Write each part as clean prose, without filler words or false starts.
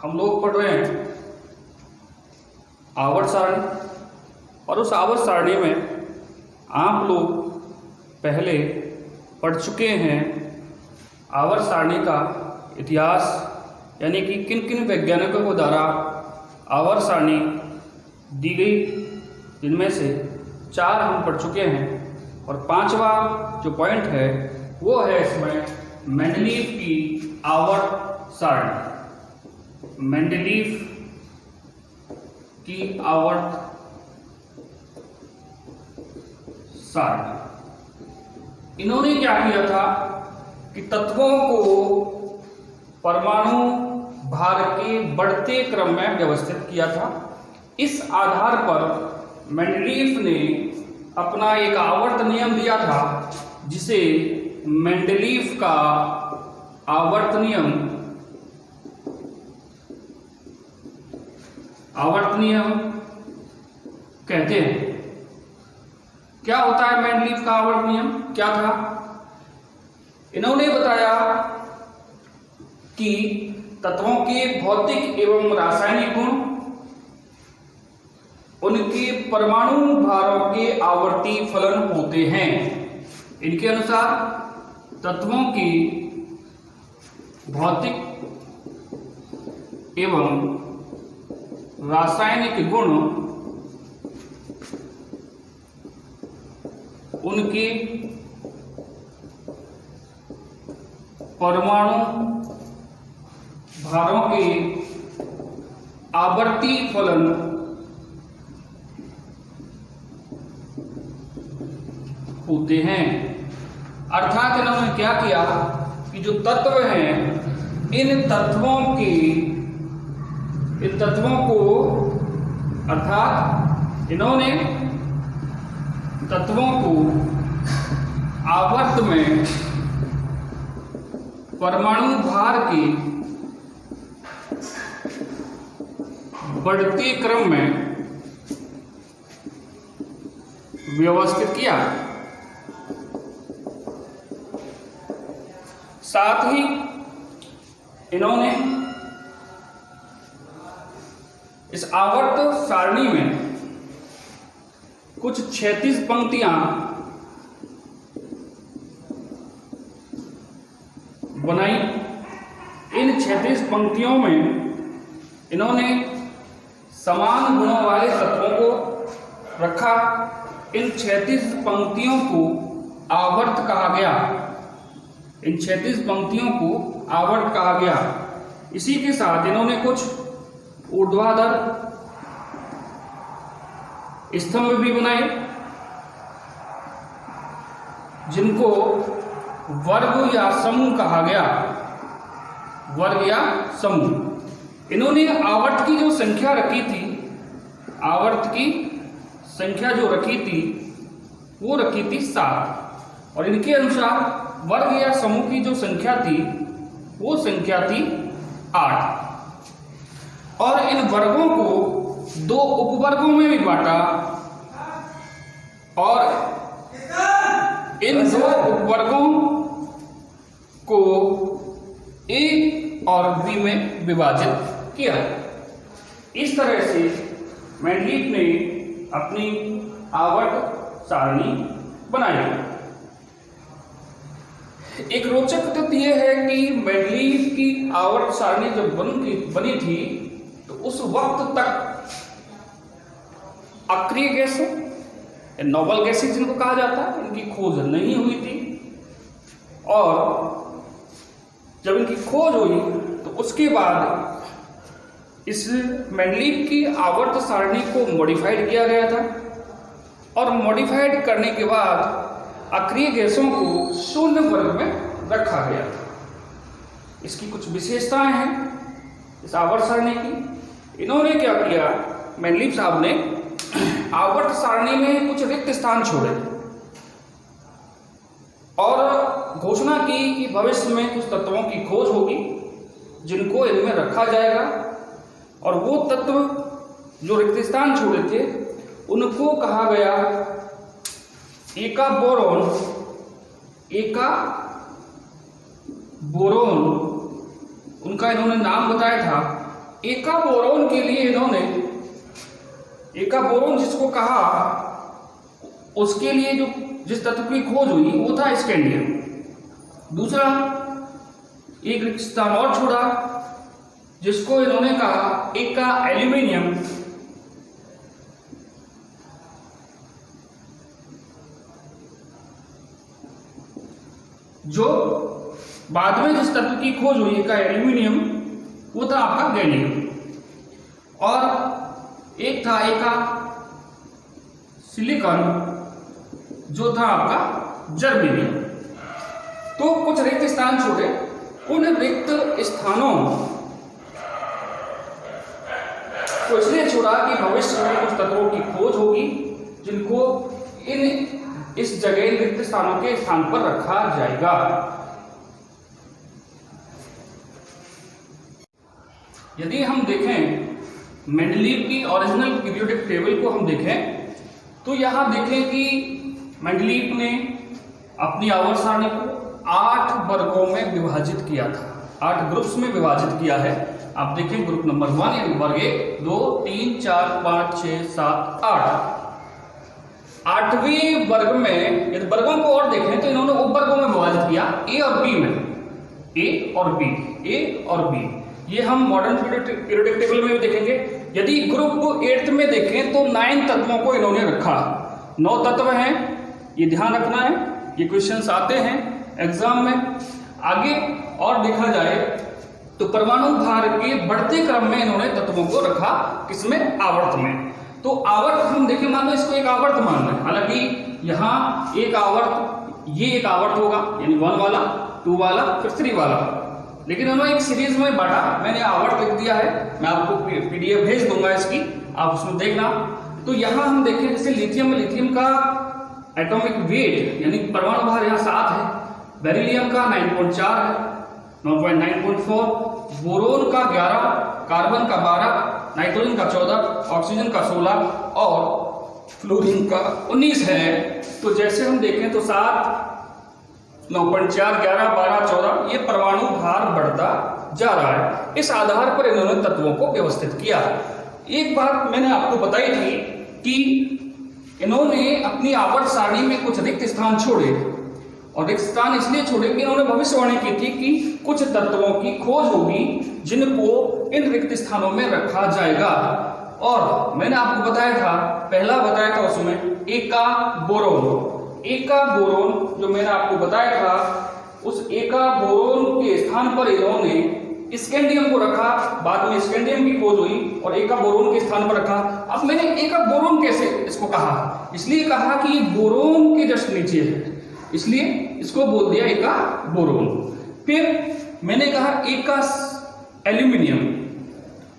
हम लोग पढ़ रहे हैं आवर्त सारणी, और उस आवर्त सारणी में आप लोग पहले पढ़ चुके हैं आवर्त सारणी का इतिहास, यानी कि किन किन वैज्ञानिकों को द्वारा आवर्त सारणी दी गई, जिनमें से 4 हम पढ़ चुके हैं। और 5वां जो पॉइंट है वो है इसमें मेंडलीव की आवर्त सारणी। मेंडलीव की आवर्त सारणी। इन्होंने क्या किया था कि तत्वों को परमाणु भार के बढ़ते क्रम में व्यवस्थित किया था। इस आधार पर मेंडलीव ने अपना एक आवर्त नियम दिया था, जिसे मेंडलीव का आवर्त नियम कहते हैं। क्या होता है मेंडलीव का आवर्त नियम? क्या था? इन्होंने बताया कि तत्वों के भौतिक एवं रासायनिक गुण उनके परमाणु भारों के आवर्ती फलन होते हैं। इनके अनुसार तत्वों की भौतिक एवं रासायनिक गुण उनके परमाणु भारों के आवर्ती फलन होते हैं। अर्थात इन्होंने क्या किया कि जो तत्व हैं, इन तत्वों को अर्थात इन्होंने तत्वों को आवर्त में परमाणु भार के बढ़ते क्रम में व्यवस्थित किया। साथ ही इन्होंने इस आवर्त सारणी में कुछ क्षैतिज पंक्तियां बनाई। इन क्षैतिज पंक्तियों में इन्होंने समान गुणों वाले तत्वों को रखा। इन क्षैतिज पंक्तियों को आवर्त कहा गया। इन क्षैतिज पंक्तियों को आवर्त कहा गया। इसी के साथ इन्होंने कुछ ऊर्ध्वाधर स्तंभ भी बनाए, जिनको वर्ग या समूह कहा गया। वर्ग या समूह। इन्होंने आवर्त की जो संख्या रखी थी, आवर्त की संख्या जो रखी थी वो रखी थी 7, और इनके अनुसार वर्ग या समूह की जो संख्या थी वो संख्या थी 8। और इन वर्गों को 2 उपवर्गों में भी बांटा, और इन 2 उपवर्गों को ए और बी में विभाजित किया। इस तरह से मेंडलीव ने अपनी आवर्त सारणी बनाई। एक रोचक तथ्य यह है कि मेंडलीव की आवर्त सारणी जब बनी थी तो उस वक्त तक अक्रिय गैसों, नोबल गैसेज जिनको कहा जाता है, इनकी खोज नहीं हुई थी। और जब इनकी खोज हुई तो उसके बाद इस मेंडलीव की आवर्त सारणी को मॉडिफाइड किया गया था, और मॉडिफाइड करने के बाद अक्रिय गैसों को 0 वर्ग में रखा गया था। इसकी कुछ विशेषताएं हैं इस आवर्त सारणी की। इन्होंने क्या किया, मेंडलीव साहब ने आवर्त सारणी में कुछ रिक्त स्थान छोड़े और घोषणा की कि भविष्य में कुछ तत्वों की खोज होगी जिनको इनमें रखा जाएगा, और वो तत्व जो रिक्त स्थान छोड़े थे उनको कहा गया एका बोरोन, उनका इन्होंने नाम बताया था एका बोरोन के लिए इन्होंने, एका बोरोन जिसको कहा, उसके लिए जो जिस तत्व की खोज हुई वो था स्कैंडियम। दूसरा एक रिक्त स्थान और छोड़ा जिसको इन्होंने कहा एका एल्यूमिनियम, जो बाद में जिस तत्व की खोज हुई एका एल्यूमिनियम वो था आपका गैलियम। और एक था एका सिलिकॉन जो था आपका जर्मेनियम। तो कुछ रिक्त स्थान छोड़े, उन रिक्त स्थानों को इसलिए छोड़ा कि भविष्य में कुछ तत्वों की खोज होगी जिनको इस जगह रिक्त स्थानों के स्थान पर रखा जाएगा। यदि हम देखें मेंडलीव की ओरिजिनल पीरियोडिक टेबल को हम देखें तो यहां देखें कि मेंडलीव ने अपनी आवर्त सारणी को 8 वर्गों में विभाजित किया था, 8 ग्रुप्स में विभाजित किया है। आप देखें ग्रुप नंबर 1 यानी वर्ग 1, 2, 3, 4, 5, 6, 7, 8। 8वें वर्ग में यदि वर्गों को और देखें तो इन्होंने उप वर्गों में विभाजित किया, ए और बी में, ए और बी, ए और बी। ये हम मॉडर्न पीरियोडिक टेबल में भी देखेंगे। यदि ग्रुप 8 में देखें तो 9 तत्वों को इन्होंने रखा, 9 तत्व हैं, ये ध्यान रखना है, ये क्वेश्चंस आते हैं एग्जाम में। आगे और देखा जाए तो परमाणु भार के बढ़ते क्रम में इन्होंने तत्वों को रखा, किसमें, आवर्त में। तो आवर्त हम देखें, मान लो इसको एक आवर्त मान लें, हालांकि यहाँ एक आवर्त, ये एक आवर्त होगा यानी 1 वाला, 2 वाला, फिर 3 वाला, लेकिन उन्होंने एक सीरीज में बांटा। मैंने आवर्त लिख दिया है, मैं आपको पीडीएफ भेज दूंगा इसकी, आप उसमें देखना। तो यहां हम देखें जैसे लिथियम में, लिथियम का एटॉमिक वेट यानी परमाणु भार यहाँ 7 है, बेरिलियम का 9.4 है, 9.4, बोरोन का 11, कार्बन का 12, नाइट्रोजन का 14, ऑक्सीजन का 16 और फ्लोरीन का 19 है। तो जैसे हम देखें तो 7, 9.4, 11, 12, 14 ये परमाणु भार बढ़ता जा रहा है। इस आधार पर इन्होंने तत्वों को व्यवस्थित किया। एक बात मैंने आपको बताई थी कि इन्होंने अपनी आवर्त सारणी में कुछ रिक्त स्थान छोड़े, और रिक्त स्थान इसलिए छोड़े कि इन्होंने भविष्यवाणी की थी कि कुछ तत्वों की खोज होगी जिनको इन रिक्त स्थानों में रखा जाएगा। और मैंने आपको बताया था, पहला बताया था उसमें एका बोरोन, एका बोरोन जो मैंने आपको बताया था, उस एका बोरोन के स्थान पर इन्होंने स्कैंडियम को रखा। बाद में स्कैंडियम की खोज हुई और एका बोरोन के स्थान पर रखा। अब मैंने एका बोरोन कैसे इसको कहा, इसलिए कहा कि ये बोरोन के जस्ट नीचे है, इसलिए इसको बोल दिया एका बोरोन। फिर मैंने कहा एका एल्यूमिनियम,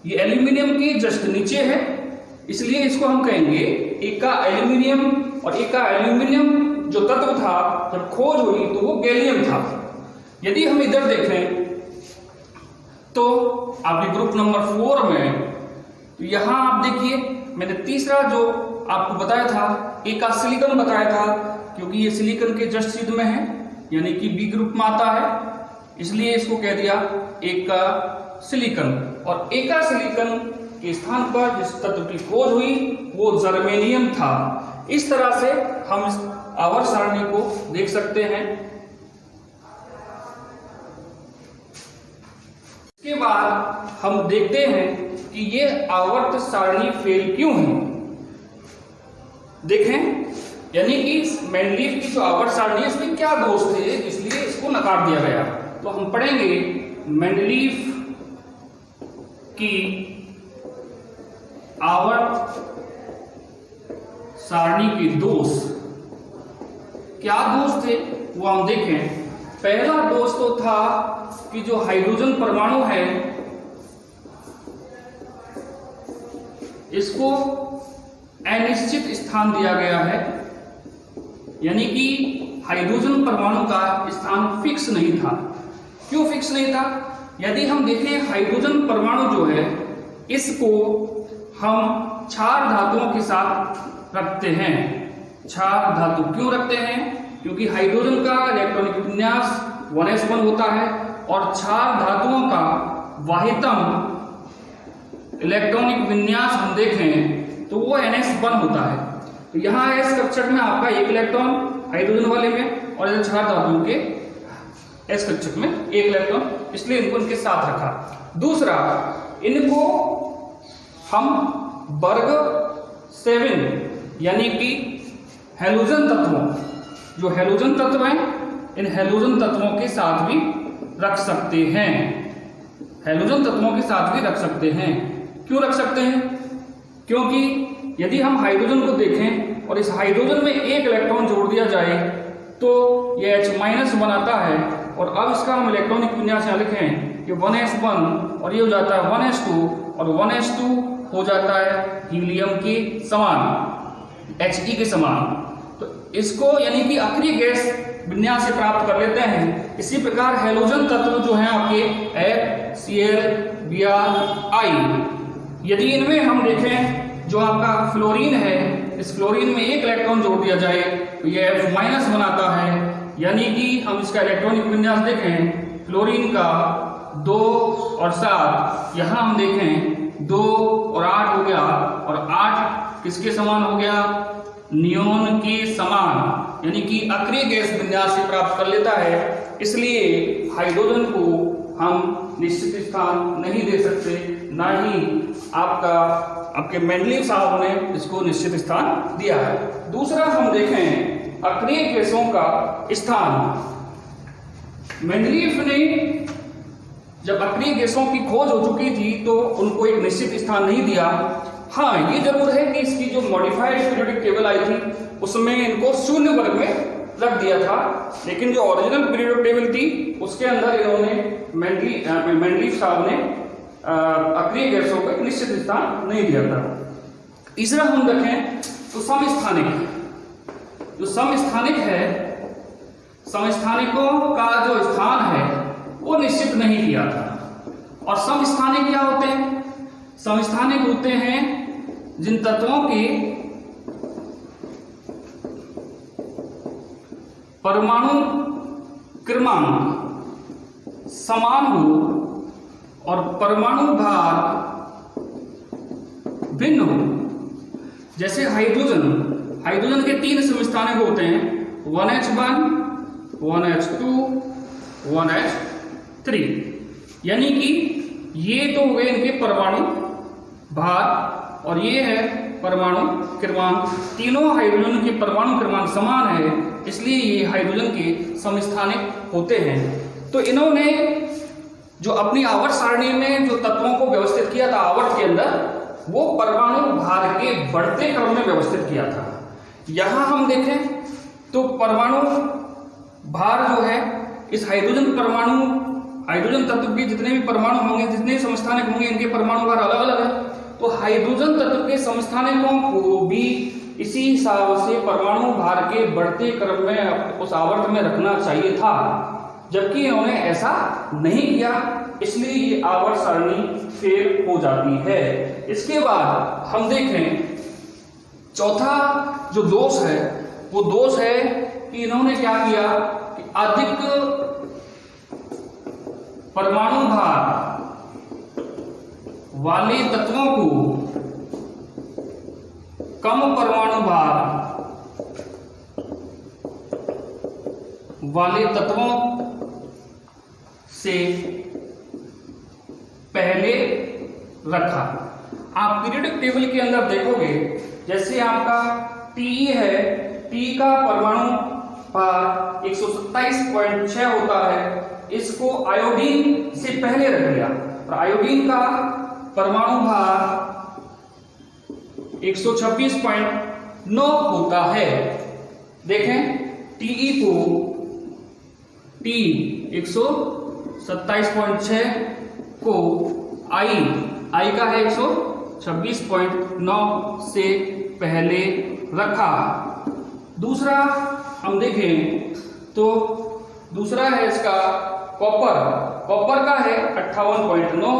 ये एल्यूमिनियम के जस्ट नीचे है, इसलिए इसको हम कहेंगे एका एल्यूमिनियम। और एका एल्यूमिनियम जो तत्व था जब खोज हुई तो वो गैलियम था। यदि हम इधर देखें तो आपके ग्रुप नंबर 4 में, तो यहां आप देखिए मैंने तीसरा जो आपको बताया था एका सिलिकॉन बताया था, क्योंकि ये सिलिकॉन के जस्ट सिद्ध में है यानी कि बी ग्रुप में आता है, इसलिए इसको कह दिया एका सिलिकॉन। और एका सिलिकॉन के स्थान पर जिस तत्व की खोज हुई वो जर्मेनियम था। इस तरह से हम इस आवर्त सारणी को देख सकते हैं। इसके बाद हम देखते हैं कि ये आवर्त सारणी फेल क्यों है। देखें, यानी कि मेंडलीव की जो आवर्त सारणी है इसमें क्या दोष थे इसलिए इसको नकार दिया गया। तो हम पढ़ेंगे मेंडलीव की आवर्त सारणी के दोष, क्या दोष थे वो हम देखें। पहला दोष तो था कि जो हाइड्रोजन परमाणु है इसको अनिश्चित स्थान दिया गया है, यानी कि हाइड्रोजन परमाणु का स्थान फिक्स नहीं था। क्यों फिक्स नहीं था? यदि हम देखें हाइड्रोजन परमाणु जो है इसको हम क्षार धातुओं के साथ रखते हैं। क्षार धातु क्यों रखते हैं? क्योंकि हाइड्रोजन का इलेक्ट्रॉनिक विन्यास 1s1 होता है और क्षार धातुओं का वाहितम इलेक्ट्रॉनिक विन्यास हम देखें तो वो NS1 होता है। तो यहाँ S कक्षक में आपका एक इलेक्ट्रॉन हाइड्रोजन वाले में और क्षार धातु के S कक्षक में एक इलेक्ट्रॉन, इसलिए इनको इनके साथ रखा। दूसरा, इनको हम वर्ग 7 यानी कि हैलोजन तत्वों, जो हैलोजन तत्व हैं, इन हैलोजन तत्वों के साथ भी रख सकते हैं। हैलोजन तत्वों के साथ भी रख सकते हैं। क्यों रख सकते हैं? क्योंकि यदि हम हाइड्रोजन को देखें और इस हाइड्रोजन में एक इलेक्ट्रॉन जोड़ दिया जाए तो ये H- बनाता है, और अब इसका हम इलेक्ट्रॉनिक विन्यास यहाँ लिखें कि 1s1 और ये हो जाता है 1s2 और 1s2 हो जाता है हीलियम के समान, He के समान। तो इसको यानी कि अक्रिय गैस विन्यास से प्राप्त कर लेते हैं। इसी प्रकार हैलोजन तत्व जो हैं आपके HCl, Br, I, यदि इनमें हम देखें जो आपका फ्लोरीन है, इस फ्लोरीन में एक इलेक्ट्रॉन जोड़ दिया जाए तो ये F- बनाता है, यानी कि हम इसका इलेक्ट्रॉनिक विन्यास देखें फ्लोरीन का 2 और 7, यहाँ हम देखें 2 और 8 हो गया, और 8 किसके समान हो गया? नियोन के समान, यानी कि अक्रिय गैस विन्यास से प्राप्त कर लेता है। इसलिए हाइड्रोजन को हम निश्चित स्थान नहीं दे सकते, ना ही आपके मेंडलीव साहब ने इसको निश्चित स्थान दिया है। दूसरा हम देखें अक्रिय गैसों का स्थान। मेंडलीव ने जब अक्रिय गैसों की खोज हो चुकी थी तो उनको एक निश्चित स्थान नहीं दिया। हाँ, ये जरूर है कि इसकी जो मॉडिफाइड पीरियोडिक टेबल आई थी उसमें इनको शून्य वर्ग में रख दिया था, लेकिन जो ओरिजिनल पीरियोडिक टेबल थी उसके अंदर इन्होंने मेंडलीव साहब ने अक्रिय गैसों को एक निश्चित स्थान नहीं दिया था। तीसरा हम देखें तो समस्थानिक। जो समस्थानिक है, समस्थानिकों का जो स्थान है वो निश्चित नहीं किया था। और समस्थानिक क्या होते हैं? समस्थानिक होते हैं जिन तत्वों के परमाणु क्रमांक समान हो और परमाणु भार भिन्न हो। जैसे हाइड्रोजन के 3 समस्थानिक होते हैं, 1H1, 1H2, 1H3, यानी कि ये तो हो गए इनके परमाणु भार और ये है परमाणु क्रमांक। तीनों हाइड्रोजन के परमाणु क्रमांक समान है, इसलिए ये हाइड्रोजन के समस्थानिक होते हैं। तो इन्होंने जो अपनी आवर्त सारणी में जो तत्वों को व्यवस्थित किया था आवर्त के अंदर, वो परमाणु भार के बढ़ते क्रम में व्यवस्थित किया था। यहां हम देखें तो परमाणु भार जो है इस हाइड्रोजन तत्व के जितने भी परमाणु होंगे, जितने समस्थानिक होंगे, इनके परमाणु भार अलग अलग है। तो हाइड्रोजन तत्व के समस्थानिकों को भी इसी हिसाब से परमाणु भार के बढ़ते क्रम में उस आवर्त में रखना चाहिए था, जबकि इन्होंने ऐसा नहीं किया, इसलिए ये आवर्त सारणी फेल हो जाती है। इसके बाद हम देखें चौथा जो दोष है वो दोष है कि इन्होंने क्या किया कि अधिक परमाणु भार वाले तत्वों को कम परमाणु भार वाले तत्वों से पहले रखा। आप पीरियोडिक टेबल के अंदर देखोगे, जैसे आपका Te है, T का परमाणु भार 127.6 होता है, इसको आयोडीन से पहले रख लिया, और आयोडीन का परमाणु भार 126.9 होता है। देखें Te को T 127.6 को I का है 126.9 से पहले रखा। दूसरा हम देखें तो दूसरा है इसका कॉपर का है 58.9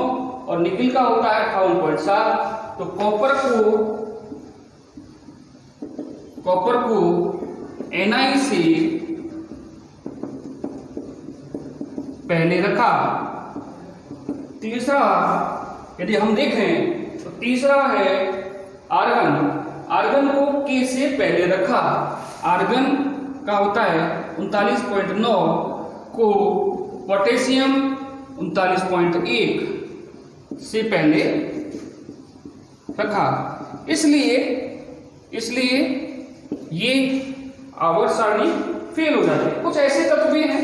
और निकिल का होता है 58.7। तो कॉपर को Na से पहले रखा। तीसरा यदि हम देखें तो तीसरा है आर्गन। आर्गन को K से पहले रखा। आर्गन का होता है 39.9 को पोटेशियम 39.1 से पहले रखा। इसलिए ये आवर्त सारणी फेल हो जाती है। कुछ ऐसे तत्व भी हैं,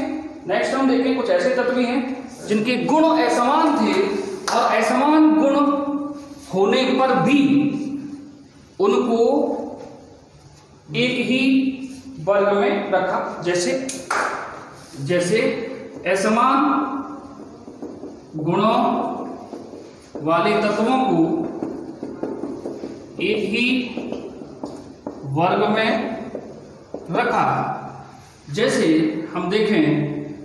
नेक्स्ट हम देखें, कुछ ऐसे तत्व भी हैं जिनके गुण असमान थे और असमान गुण होने पर भी उनको एक ही वर्ग में रखा। जैसे असमान गुणों वाले तत्वों को एक ही वर्ग में रखा। जैसे हम देखें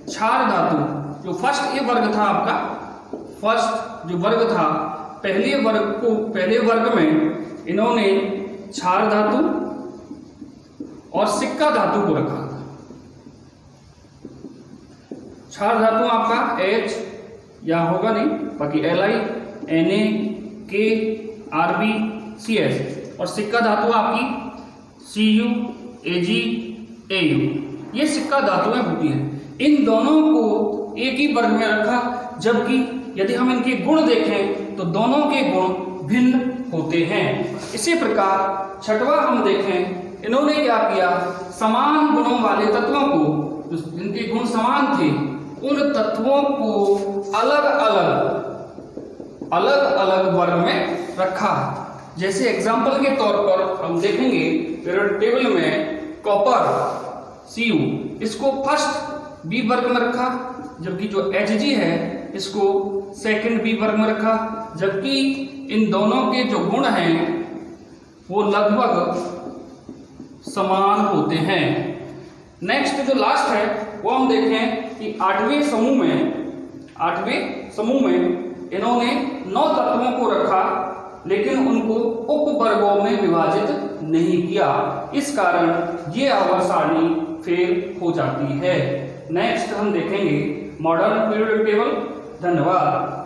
क्षार धातु, जो फर्स्ट ये वर्ग था आपका, फर्स्ट जो वर्ग था, पहले वर्ग में इन्होंने क्षार धातु और सिक्का धातु को रखा। क्षार धातु आपका H या होगा नहीं, बाकी Li, Na, K, Rb, Cs और सिक्का धातु आपकी Cu, Ag, Au। ये सिक्का धातुएं होती हैं। इन दोनों को एक ही वर्ग में रखा, जबकि यदि हम इनके गुण देखें तो दोनों के गुण भिन्न होते हैं। इसी प्रकार छठवां हम देखें, इन्होंने क्या किया, समान गुणों वाले तत्वों को, जिनके गुण समान थे, उन तत्वों को अलग अलग वर्ग में रखा। जैसे एग्जाम्पल के तौर पर हम देखेंगे पीरियोडिक टेबल में कॉपर Cu, इसको फर्स्ट बी वर्ग में रखा, जबकि जो Hg है इसको सेकंड बी वर्ग में रखा, जबकि इन दोनों के जो गुण हैं वो लगभग समान होते हैं। नेक्स्ट जो लास्ट है वो हम देखें कि आठवें समूह में इन्होंने 9 तत्वों को रखा, लेकिन उनको उप वर्गों में विभाजित नहीं किया। इस कारण ये आवर्त सारणी फेल हो जाती है। नेक्स्ट हम देखेंगे मॉडर्न पीरियोडिक टेबल। धन्यवाद।